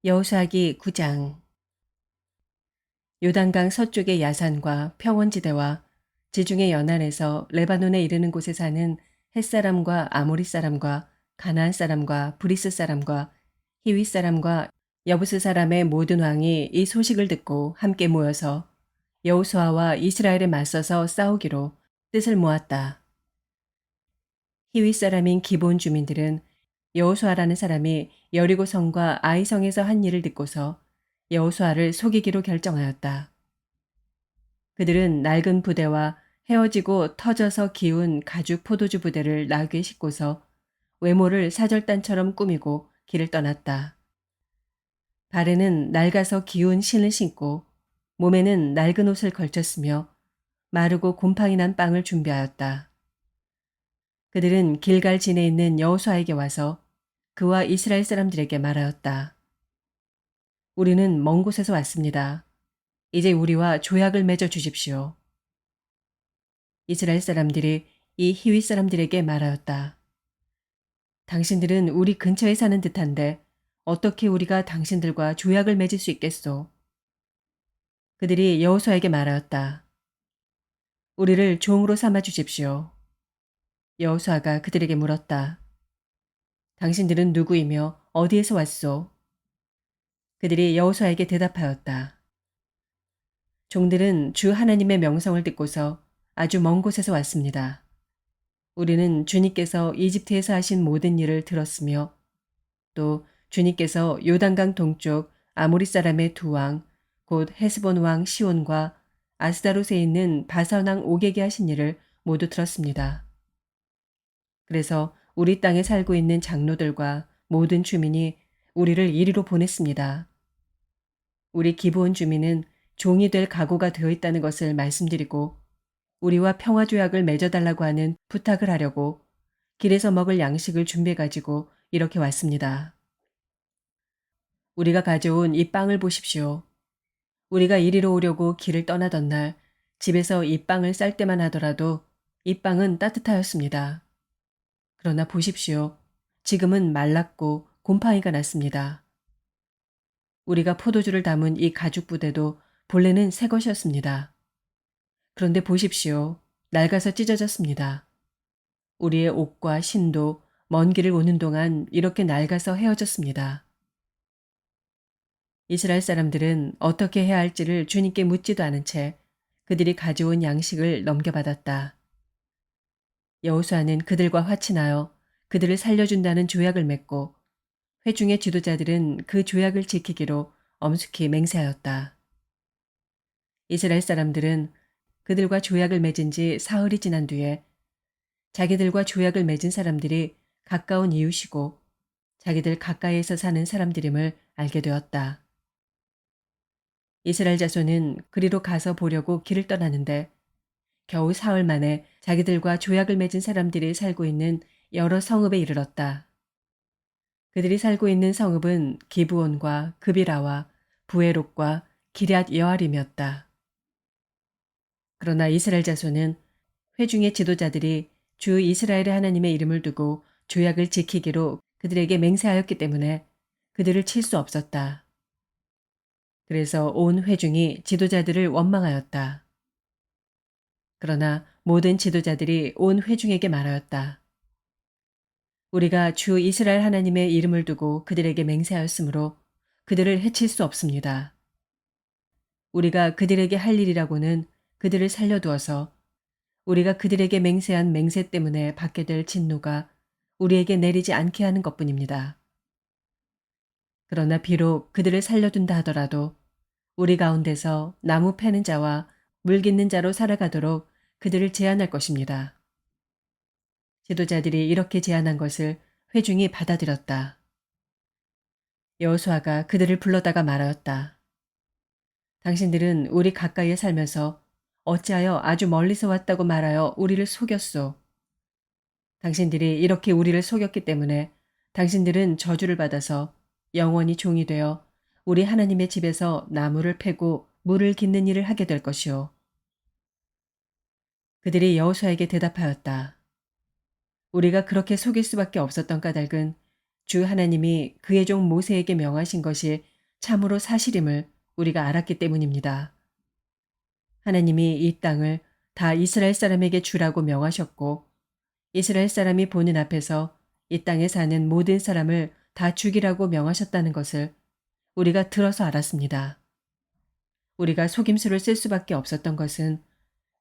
여호수아기 9장. 요단강 서쪽의 야산과 평원지대와 지중해 연안에서 레바논에 이르는 곳에 사는 햇사람과 아모리 사람과 가나안 사람과 브리스 사람과 히윗 사람과 여부스 사람의 모든 왕이 이 소식을 듣고 함께 모여서 여호수아와 이스라엘에 맞서서 싸우기로 뜻을 모았다. 히윗 사람인 기브온 주민들은 여호수아라는 사람이 여리고 성과 아이 성에서 한 일을 듣고서 여호수아를 속이기로 결정하였다. 그들은 낡은 부대와 헤어지고 터져서 기운 가죽 포도주 부대를 나귀에 싣고서 외모를 사절단처럼 꾸미고 길을 떠났다. 발에는 낡아서 기운 신을 신고 몸에는 낡은 옷을 걸쳤으며 마르고 곰팡이 난 빵을 준비하였다. 그들은 길갈진에 있는 여호수아에게 와서 그와 이스라엘 사람들에게 말하였다. 우리는 먼 곳에서 왔습니다. 이제 우리와 조약을 맺어 주십시오. 이스라엘 사람들이 이 히윗 사람들에게 말하였다. 당신들은 우리 근처에 사는 듯한데 어떻게 우리가 당신들과 조약을 맺을 수 있겠소? 그들이 여호수아에게 말하였다. 우리를 종으로 삼아 주십시오. 여호수아가 그들에게 물었다. 당신들은 누구이며 어디에서 왔소? 그들이 여호수아에게 대답하였다. 종들은 주 하나님의 명성을 듣고서 아주 먼 곳에서 왔습니다. 우리는 주님께서 이집트에서 하신 모든 일을 들었으며 또 주님께서 요단강 동쪽 아모리 사람의 두 왕, 곧 헤스본 왕 시온과 아스다롯에 있는 바산 왕 옥에게 하신 일을 모두 들었습니다. 그래서 우리 땅에 살고 있는 장로들과 모든 주민이 우리를 이리로 보냈습니다. 우리 기브온 주민은 종이 될 각오가 되어 있다는 것을 말씀드리고 우리와 평화조약을 맺어달라고 하는 부탁을 하려고 길에서 먹을 양식을 준비해가지고 이렇게 왔습니다. 우리가 가져온 이 빵을 보십시오. 우리가 이리로 오려고 길을 떠나던 날 집에서 이 빵을 쌀 때만 하더라도 이 빵은 따뜻하였습니다. 그러나 보십시오. 지금은 말랐고 곰팡이가 났습니다. 우리가 포도주를 담은 이 가죽 부대도 본래는 새 것이었습니다. 그런데 보십시오. 낡아서 찢어졌습니다. 우리의 옷과 신도 먼 길을 오는 동안 이렇게 낡아서 헤어졌습니다. 이스라엘 사람들은 어떻게 해야 할지를 주님께 묻지도 않은 채 그들이 가져온 양식을 넘겨받았다. 여호수아는 그들과 화친하여 그들을 살려준다는 조약을 맺고 회중의 지도자들은 그 조약을 지키기로 엄숙히 맹세하였다. 이스라엘 사람들은 그들과 조약을 맺은 지 사흘이 지난 뒤에 자기들과 조약을 맺은 사람들이 가까운 이웃이고 자기들 가까이에서 사는 사람들임을 알게 되었다. 이스라엘 자손은 그리로 가서 보려고 길을 떠나는데 겨우 사흘 만에 자기들과 조약을 맺은 사람들이 살고 있는 여러 성읍에 이르렀다. 그들이 살고 있는 성읍은 기브온과 그비라와 부에롯과 기럇 여아림이었다. 그러나 이스라엘 자손은 회중의 지도자들이 주 이스라엘의 하나님의 이름을 두고 조약을 지키기로 그들에게 맹세하였기 때문에 그들을 칠 수 없었다. 그래서 온 회중이 지도자들을 원망하였다. 그러나 모든 지도자들이 온 회중에게 말하였다. 우리가 주 이스라엘 하나님의 이름을 두고 그들에게 맹세하였으므로 그들을 해칠 수 없습니다. 우리가 그들에게 할 일이라고는 그들을 살려두어서 우리가 그들에게 맹세한 맹세 때문에 받게 될 진노가 우리에게 내리지 않게 하는 것뿐입니다. 그러나 비록 그들을 살려둔다 하더라도 우리 가운데서 나무 패는 자와 물 깃는 자로 살아가도록 그들을 제한할 것입니다. 지도자들이 이렇게 제안한 것을 회중이 받아들였다. 여호수아가 그들을 불러다가 말하였다. 당신들은 우리 가까이에 살면서 어찌하여 아주 멀리서 왔다고 말하여 우리를 속였소. 당신들이 이렇게 우리를 속였기 때문에 당신들은 저주를 받아서 영원히 종이 되어 우리 하나님의 집에서 나무를 패고 물을 깃는 일을 하게 될 것이오. 그들이 여호수아에게 대답하였다. 우리가 그렇게 속일 수밖에 없었던 까닭은 주 하나님이 그의 종 모세에게 명하신 것이 참으로 사실임을 우리가 알았기 때문입니다. 하나님이 이 땅을 다 이스라엘 사람에게 주라고 명하셨고 이스라엘 사람이 보는 앞에서 이 땅에 사는 모든 사람을 다 죽이라고 명하셨다는 것을 우리가 들어서 알았습니다. 우리가 속임수를 쓸 수밖에 없었던 것은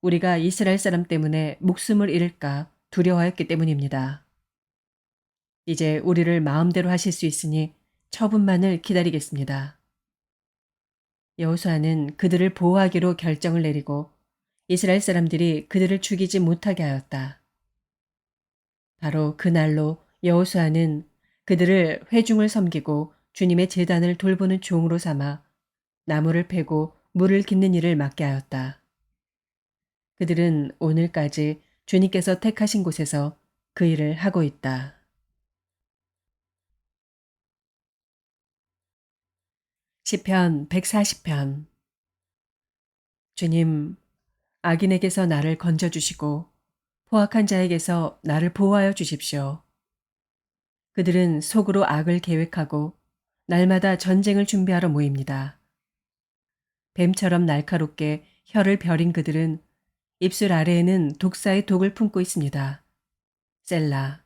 우리가 이스라엘 사람 때문에 목숨을 잃을까 두려워했기 때문입니다. 이제 우리를 마음대로 하실 수 있으니 처분만을 기다리겠습니다. 여호수아는 그들을 보호하기로 결정을 내리고 이스라엘 사람들이 그들을 죽이지 못하게 하였다. 바로 그날로 여호수아는 그들을 회중을 섬기고 주님의 제단을 돌보는 종으로 삼아 나무를 패고 물을 깃는 일을 맡게 하였다. 그들은 오늘까지 주님께서 택하신 곳에서 그 일을 하고 있다. 시편 140편. 주님, 악인에게서 나를 건져주시고 포악한 자에게서 나를 보호하여 주십시오. 그들은 속으로 악을 계획하고 날마다 전쟁을 준비하러 모입니다. 뱀처럼 날카롭게 혀를 벼린 그들은 입술 아래에는 독사의 독을 품고 있습니다. 셀라.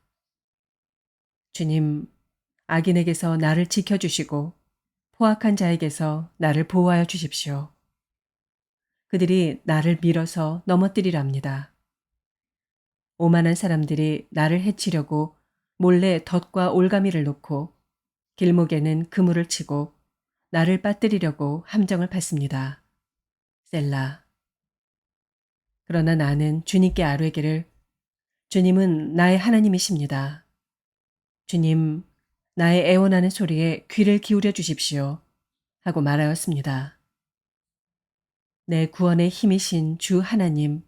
주님, 악인에게서 나를 지켜주시고 포악한 자에게서 나를 보호하여 주십시오. 그들이 나를 밀어서 넘어뜨리랍니다. 오만한 사람들이 나를 해치려고 몰래 덫과 올가미를 놓고 길목에는 그물을 치고 나를 빠뜨리려고 함정을 팠습니다. 셀라. 그러나 나는 주님께 아뢰기를 주님은 나의 하나님이십니다. 주님, 나의 애원하는 소리에 귀를 기울여 주십시오. 하고 말하였습니다. 내 구원의 힘이신 주 하나님,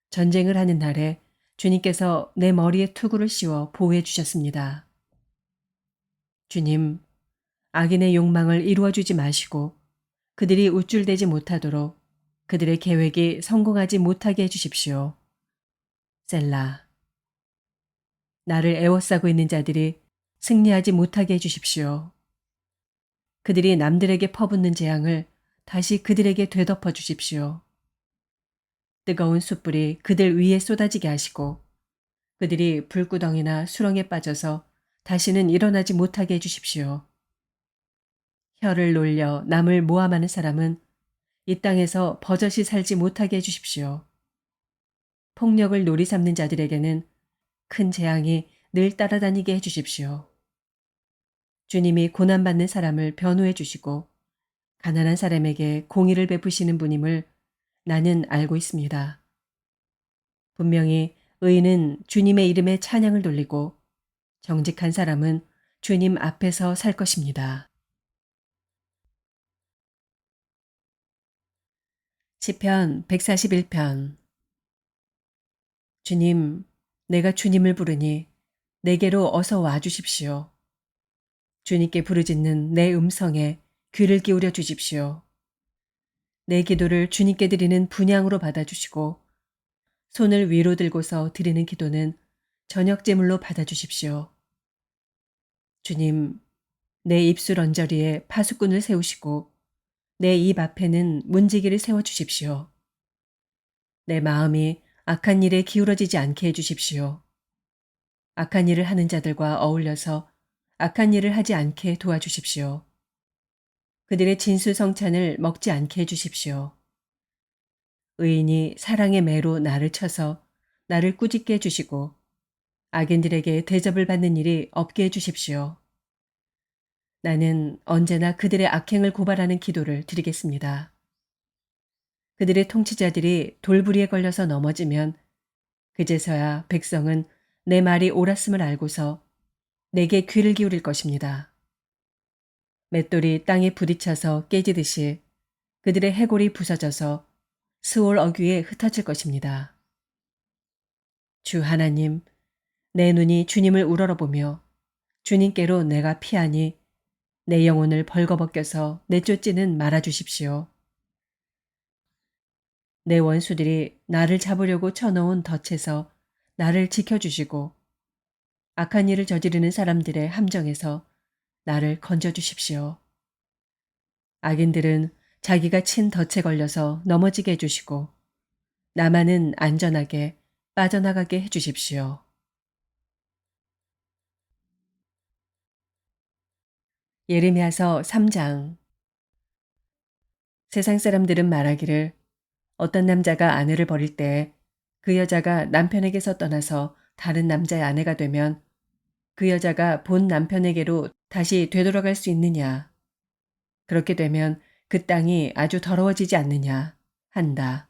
전쟁을 하는 날에 주님께서 내 머리에 투구를 씌워 보호해 주셨습니다. 주님, 악인의 욕망을 이루어 주지 마시고 그들이 우쭐대지 못하도록 그들의 계획이 성공하지 못하게 해주십시오. 셀라. 나를 애워싸고 있는 자들이 승리하지 못하게 해주십시오. 그들이 남들에게 퍼붓는 재앙을 다시 그들에게 되덮어 주십시오. 뜨거운 숯불이 그들 위에 쏟아지게 하시고 그들이 불구덩이나 수렁에 빠져서 다시는 일어나지 못하게 해주십시오. 혀를 놀려 남을 모함하는 사람은 이 땅에서 버젓이 살지 못하게 해주십시오. 폭력을 놀이 삼는 자들에게는 큰 재앙이 늘 따라다니게 해주십시오. 주님이 고난받는 사람을 변호해 주시고 가난한 사람에게 공의를 베푸시는 분임을 나는 알고 있습니다. 분명히 의인은 주님의 이름에 찬양을 돌리고 정직한 사람은 주님 앞에서 살 것입니다. 시편 141편. 주님, 내가 주님을 부르니 내게로 어서 와 주십시오. 주님께 부르짖는 내 음성에 귀를 기울여 주십시오. 내 기도를 주님께 드리는 분향으로 받아주시고 손을 위로 들고서 드리는 기도는 저녁 제물로 받아주십시오. 주님, 내 입술 언저리에 파수꾼을 세우시고 내 입 앞에는 문지기를 세워주십시오. 내 마음이 악한 일에 기울어지지 않게 해주십시오. 악한 일을 하는 자들과 어울려서 악한 일을 하지 않게 도와주십시오. 그들의 진수성찬을 먹지 않게 해주십시오. 의인이 사랑의 매로 나를 쳐서 나를 꾸짖게 해주시고 악인들에게 대접을 받는 일이 없게 해주십시오. 나는 언제나 그들의 악행을 고발하는 기도를 드리겠습니다. 그들의 통치자들이 돌부리에 걸려서 넘어지면 그제서야 백성은 내 말이 옳았음을 알고서 내게 귀를 기울일 것입니다. 맷돌이 땅에 부딪혀서 깨지듯이 그들의 해골이 부서져서 스올 어귀에 흩어질 것입니다. 주 하나님, 내 눈이 주님을 우러러보며 주님께로 내가 피하니 내 영혼을 벌거벗겨서 내쫓지는 말아주십시오. 내 원수들이 나를 잡으려고 쳐놓은 덫에서 나를 지켜주시고 악한 일을 저지르는 사람들의 함정에서 나를 건져주십시오. 악인들은 자기가 친 덫에 걸려서 넘어지게 해주시고 나만은 안전하게 빠져나가게 해주십시오. 예레미야서 3장. 세상 사람들은 말하기를 어떤 남자가 아내를 버릴 때 그 여자가 남편에게서 떠나서 다른 남자의 아내가 되면 그 여자가 본 남편에게로 다시 되돌아갈 수 있느냐. 그렇게 되면 그 땅이 아주 더러워지지 않느냐 한다.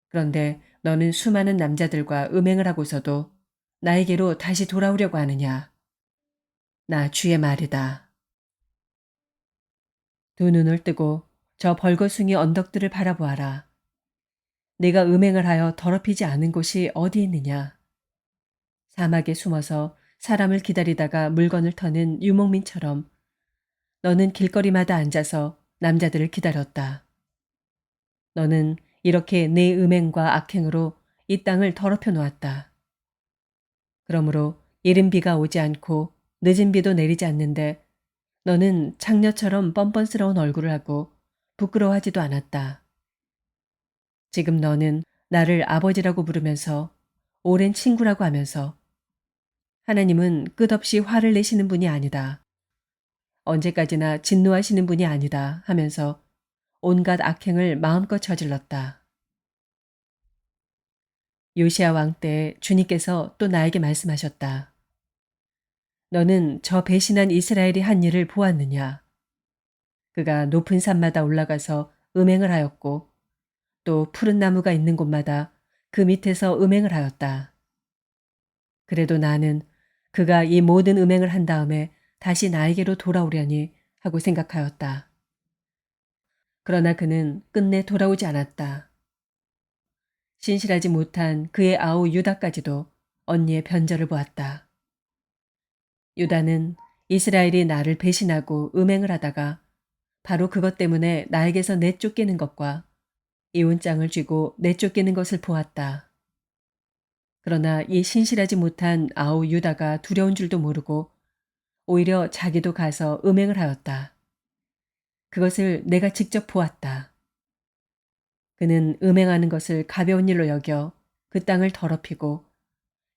그런데 너는 수많은 남자들과 음행을 하고서도 나에게로 다시 돌아오려고 하느냐. 나 주의 말이다. 두 눈을 뜨고 저 벌거숭이 언덕들을 바라보아라. 네가 음행을 하여 더럽히지 않은 곳이 어디 있느냐. 사막에 숨어서 사람을 기다리다가 물건을 터는 유목민처럼 너는 길거리마다 앉아서 남자들을 기다렸다. 너는 이렇게 내 음행과 악행으로 이 땅을 더럽혀 놓았다. 그러므로 이른 비가 오지 않고 늦은 비도 내리지 않는데 너는 창녀처럼 뻔뻔스러운 얼굴을 하고 부끄러워하지도 않았다. 지금 너는 나를 아버지라고 부르면서 오랜 친구라고 하면서 하나님은 끝없이 화를 내시는 분이 아니다. 언제까지나 진노하시는 분이 아니다 하면서 온갖 악행을 마음껏 저질렀다. 요시야 왕 때 주님께서 또 나에게 말씀하셨다. 너는 저 배신한 이스라엘이 한 일을 보았느냐? 그가 높은 산마다 올라가서 음행을 하였고 또 푸른 나무가 있는 곳마다 그 밑에서 음행을 하였다. 그래도 나는 그가 이 모든 음행을 한 다음에 다시 나에게로 돌아오려니 하고 생각하였다. 그러나 그는 끝내 돌아오지 않았다. 신실하지 못한 그의 아우 유다까지도 언니의 변절을 보았다. 유다는 이스라엘이 나를 배신하고 음행을 하다가 바로 그것 때문에 나에게서 내쫓기는 것과 이웃장을 쥐고 내쫓기는 것을 보았다. 그러나 이 신실하지 못한 아우 유다가 두려운 줄도 모르고 오히려 자기도 가서 음행을 하였다. 그것을 내가 직접 보았다. 그는 음행하는 것을 가벼운 일로 여겨 그 땅을 더럽히고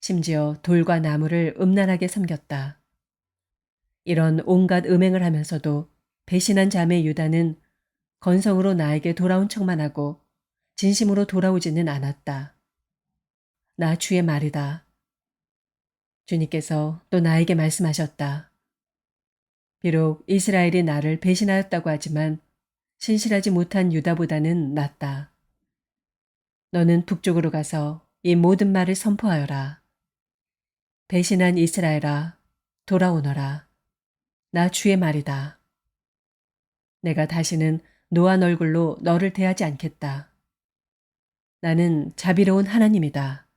심지어 돌과 나무를 음란하게 섬겼다. 이런 온갖 음행을 하면서도 배신한 자매 유다는 건성으로 나에게 돌아온 척만 하고 진심으로 돌아오지는 않았다. 나 주의 말이다. 주님께서 또 나에게 말씀하셨다. 비록 이스라엘이 나를 배신하였다고 하지만 신실하지 못한 유다보다는 낫다. 너는 북쪽으로 가서 이 모든 말을 선포하여라. 배신한 이스라엘아, 돌아오너라. 나 주의 말이다. 내가 다시는 노한 얼굴로 너를 대하지 않겠다. 나는 자비로운 하나님이다.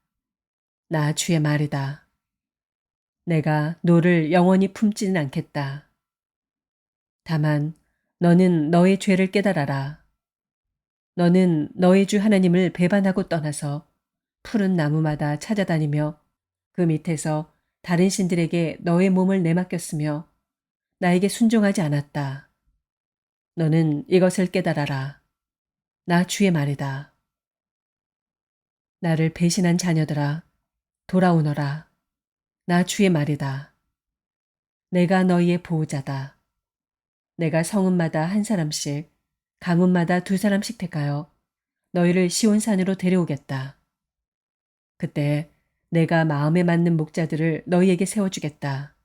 나 주의 말이다. 내가 너를 영원히 품지는 않겠다. 다만 너는 너의 죄를 깨달아라. 너는 너의 주 하나님을 배반하고 떠나서 푸른 나무마다 찾아다니며 그 밑에서 다른 신들에게 너의 몸을 내맡겼으며 나에게 순종하지 않았다. 너는 이것을 깨달아라. 나 주의 말이다. 나를 배신한 자녀들아, 돌아오너라. 나 주의 말이다. 내가 너희의 보호자다. 내가 성읍마다 한 사람씩, 가문마다 두 사람씩 택하여 너희를 시온산으로 데려오겠다. 그때 내가 마음에 맞는 목자들을 너희에게 세워주겠다.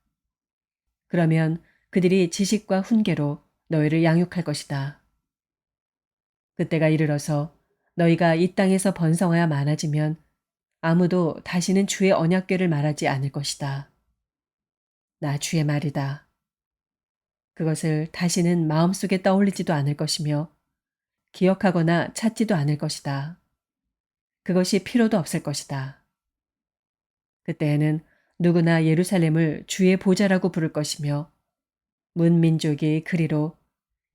그러면 그들이 지식과 훈계로 너희를 양육할 것이다. 그때가 이르러서 너희가 이 땅에서 번성하여 많아지면 아무도 다시는 주의 언약궤를 말하지 않을 것이다. 나 주의 말이다. 그것을 다시는 마음속에 떠올리지도 않을 것이며 기억하거나 찾지도 않을 것이다. 그것이 필요도 없을 것이다. 그때에는 누구나 예루살렘을 주의 보좌라고 부를 것이며 문민족이 그리로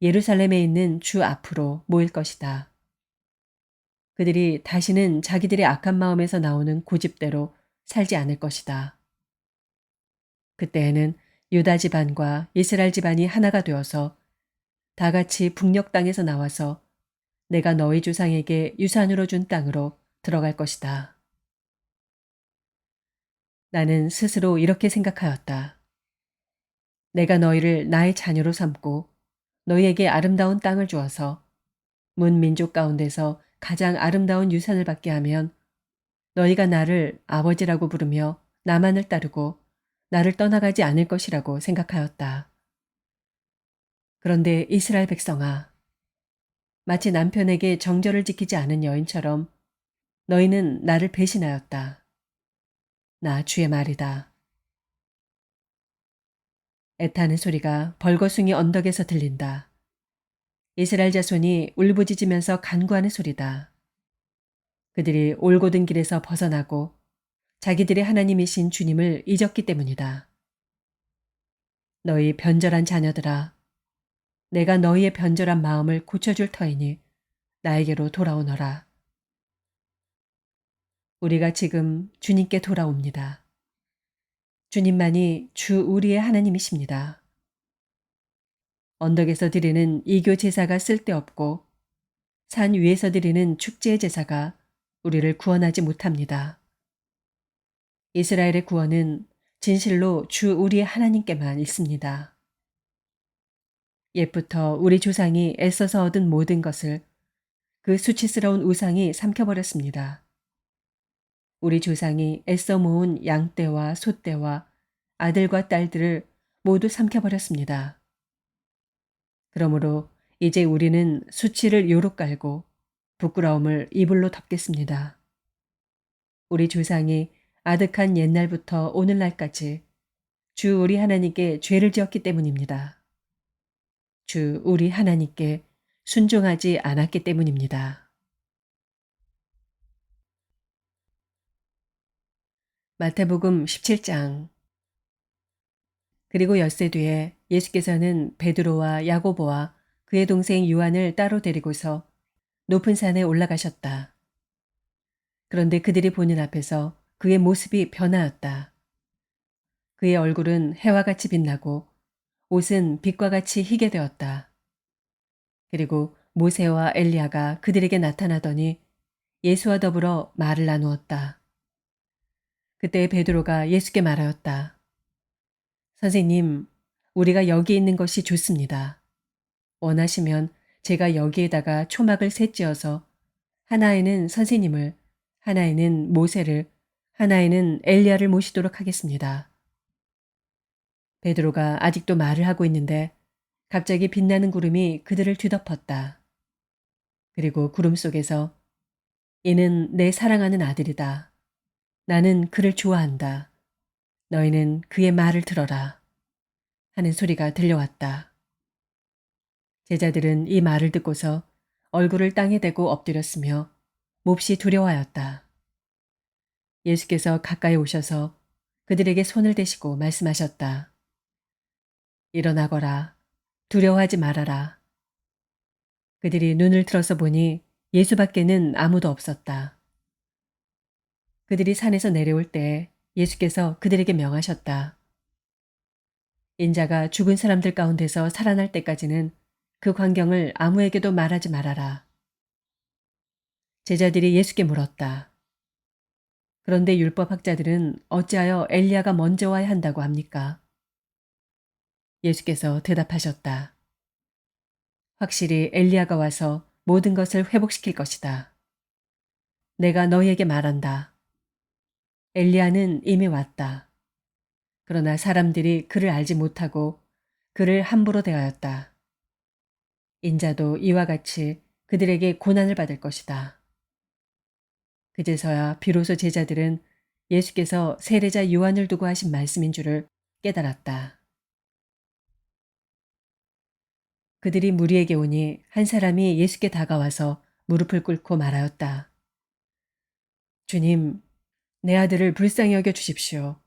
예루살렘에 있는 주 앞으로 모일 것이다. 그들이 다시는 자기들의 악한 마음에서 나오는 고집대로 살지 않을 것이다. 그때에는 유다 집안과 이스라엘 집안이 하나가 되어서 다 같이 북녘 땅에서 나와서 내가 너희 조상에게 유산으로 준 땅으로 들어갈 것이다. 나는 스스로 이렇게 생각하였다. 내가 너희를 나의 자녀로 삼고 너희에게 아름다운 땅을 주어서 문 민족 가운데서 가장 아름다운 유산을 받게 하면 너희가 나를 아버지라고 부르며 나만을 따르고 나를 떠나가지 않을 것이라고 생각하였다. 그런데 이스라엘 백성아, 마치 남편에게 정절을 지키지 않은 여인처럼 너희는 나를 배신하였다. 나 주의 말이다. 애타는 소리가 벌거숭이 언덕에서 들린다. 이스라엘 자손이 울부짖으면서 간구하는 소리다. 그들이 올곧은 길에서 벗어나고 자기들의 하나님이신 주님을 잊었기 때문이다. 너희 변절한 자녀들아, 내가 너희의 변절한 마음을 고쳐줄 터이니 나에게로 돌아오너라. 우리가 지금 주님께 돌아옵니다. 주님만이 주 우리의 하나님이십니다. 언덕에서 드리는 이교 제사가 쓸데없고 산 위에서 드리는 축제의 제사가 우리를 구원하지 못합니다. 이스라엘의 구원은 진실로 주 우리의 하나님께만 있습니다. 옛부터 우리 조상이 애써서 얻은 모든 것을 그 수치스러운 우상이 삼켜버렸습니다. 우리 조상이 애써 모은 양떼와 소떼와 아들과 딸들을 모두 삼켜버렸습니다. 그러므로 이제 우리는 수치를 요로 깔고 부끄러움을 이불로 덮겠습니다. 우리 조상이 아득한 옛날부터 오늘날까지 주 우리 하나님께 죄를 지었기 때문입니다. 주 우리 하나님께 순종하지 않았기 때문입니다. 마태복음 17장. 그리고 엿새 뒤에 예수께서는 베드로와 야고보와 그의 동생 요한을 따로 데리고서 높은 산에 올라가셨다. 그런데 그들이 보는 앞에서 그의 모습이 변하였다. 그의 얼굴은 해와 같이 빛나고 옷은 빛과 같이 희게 되었다. 그리고 모세와 엘리야가 그들에게 나타나더니 예수와 더불어 말을 나누었다. 그때 베드로가 예수께 말하였다. 선생님, 우리가 여기 있는 것이 좋습니다. 원하시면 제가 여기에다가 초막을 셋 지어서 하나에는 선생님을, 하나에는 모세를, 하나에는 엘리야를 모시도록 하겠습니다. 베드로가 아직도 말을 하고 있는데 갑자기 빛나는 구름이 그들을 뒤덮었다. 그리고 구름 속에서 이는 내 사랑하는 아들이다. 나는 그를 좋아한다. 너희는 그의 말을 들어라. 하는 소리가 들려왔다. 제자들은 이 말을 듣고서 얼굴을 땅에 대고 엎드렸으며 몹시 두려워하였다. 예수께서 가까이 오셔서 그들에게 손을 대시고 말씀하셨다. 일어나거라. 두려워하지 말아라. 그들이 눈을 들어서 보니 예수밖에는 아무도 없었다. 그들이 산에서 내려올 때 예수께서 그들에게 명하셨다. 인자가 죽은 사람들 가운데서 살아날 때까지는 그 광경을 아무에게도 말하지 말아라. 제자들이 예수께 물었다. 그런데 율법학자들은 어찌하여 엘리야가 먼저 와야 한다고 합니까? 예수께서 대답하셨다. 확실히 엘리야가 와서 모든 것을 회복시킬 것이다. 내가 너희에게 말한다. 엘리야는 이미 왔다. 그러나 사람들이 그를 알지 못하고 그를 함부로 대하였다. 인자도 이와 같이 그들에게 고난을 받을 것이다. 그제서야 비로소 제자들은 예수께서 세례자 요한을 두고 하신 말씀인 줄을 깨달았다. 그들이 무리에게 오니 한 사람이 예수께 다가와서 무릎을 꿇고 말하였다. 주님, 내 아들을 불쌍히 여겨 주십시오.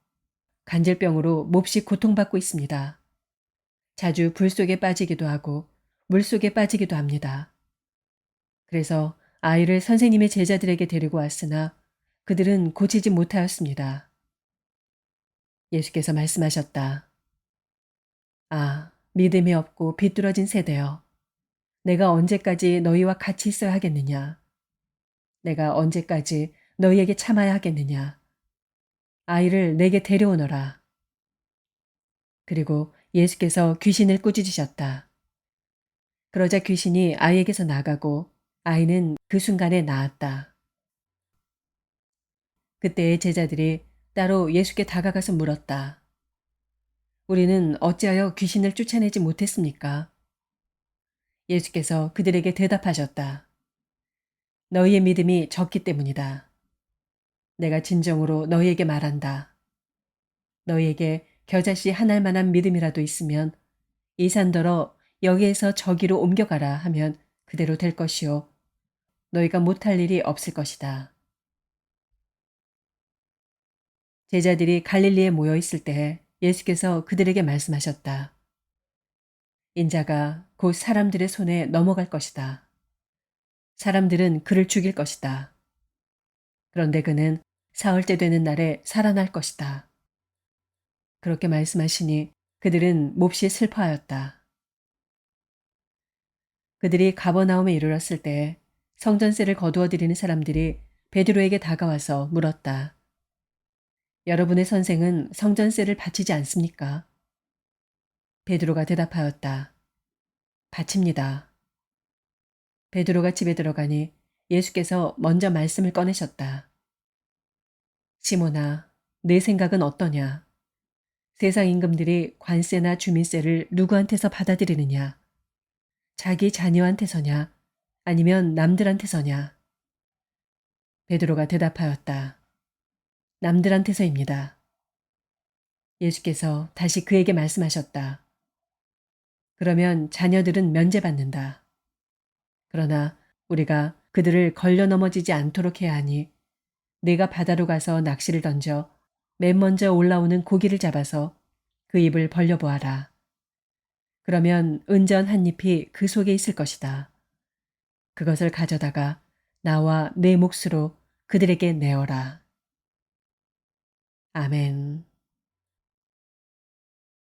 간질병으로 몹시 고통받고 있습니다. 자주 불 속에 빠지기도 하고 물 속에 빠지기도 합니다. 그래서 아이를 선생님의 제자들에게 데리고 왔으나 그들은 고치지 못하였습니다. 예수께서 말씀하셨다. 아, 믿음이 없고 비뚤어진 세대여. 내가 언제까지 너희와 같이 있어야 하겠느냐? 내가 언제까지 너희에게 참아야 하겠느냐? 아이를 내게 데려오너라. 그리고 예수께서 귀신을 꾸짖으셨다. 그러자 귀신이 아이에게서 나가고 아이는 그 순간에 나았다. 그때의 제자들이 따로 예수께 다가가서 물었다. 우리는 어찌하여 귀신을 쫓아내지 못했습니까? 예수께서 그들에게 대답하셨다. 너희의 믿음이 적기 때문이다. 내가 진정으로 너희에게 말한다. 너희에게 겨자씨 한 알만한 믿음이라도 있으면 이 산더러 여기에서 저기로 옮겨가라 하면 그대로 될 것이요. 너희가 못할 일이 없을 것이다. 제자들이 갈릴리에 모여 있을 때 예수께서 그들에게 말씀하셨다. 인자가 곧 사람들의 손에 넘어갈 것이다. 사람들은 그를 죽일 것이다. 그런데 그는 사흘째 되는 날에 살아날 것이다. 그렇게 말씀하시니 그들은 몹시 슬퍼하였다. 그들이 가버나움에 이르렀을 때 성전세를 거두어 드리는 사람들이 베드로에게 다가와서 물었다. 여러분의 선생은 성전세를 바치지 않습니까? 베드로가 대답하였다. 바칩니다. 베드로가 집에 들어가니 예수께서 먼저 말씀을 꺼내셨다. 시몬아, 내 생각은 어떠냐? 세상 임금들이 관세나 주민세를 누구한테서 받아들이느냐? 자기 자녀한테서냐? 아니면 남들한테서냐? 베드로가 대답하였다. 남들한테서입니다. 예수께서 다시 그에게 말씀하셨다. 그러면 자녀들은 면제받는다. 그러나 우리가 그들을 걸려 넘어지지 않도록 해야 하니 내가 바다로 가서 낚시를 던져 맨 먼저 올라오는 고기를 잡아서 그 입을 벌려보아라. 그러면 은전 한 잎이 그 속에 있을 것이다. 그것을 가져다가 나와 내 몫으로 그들에게 내어라. 아멘.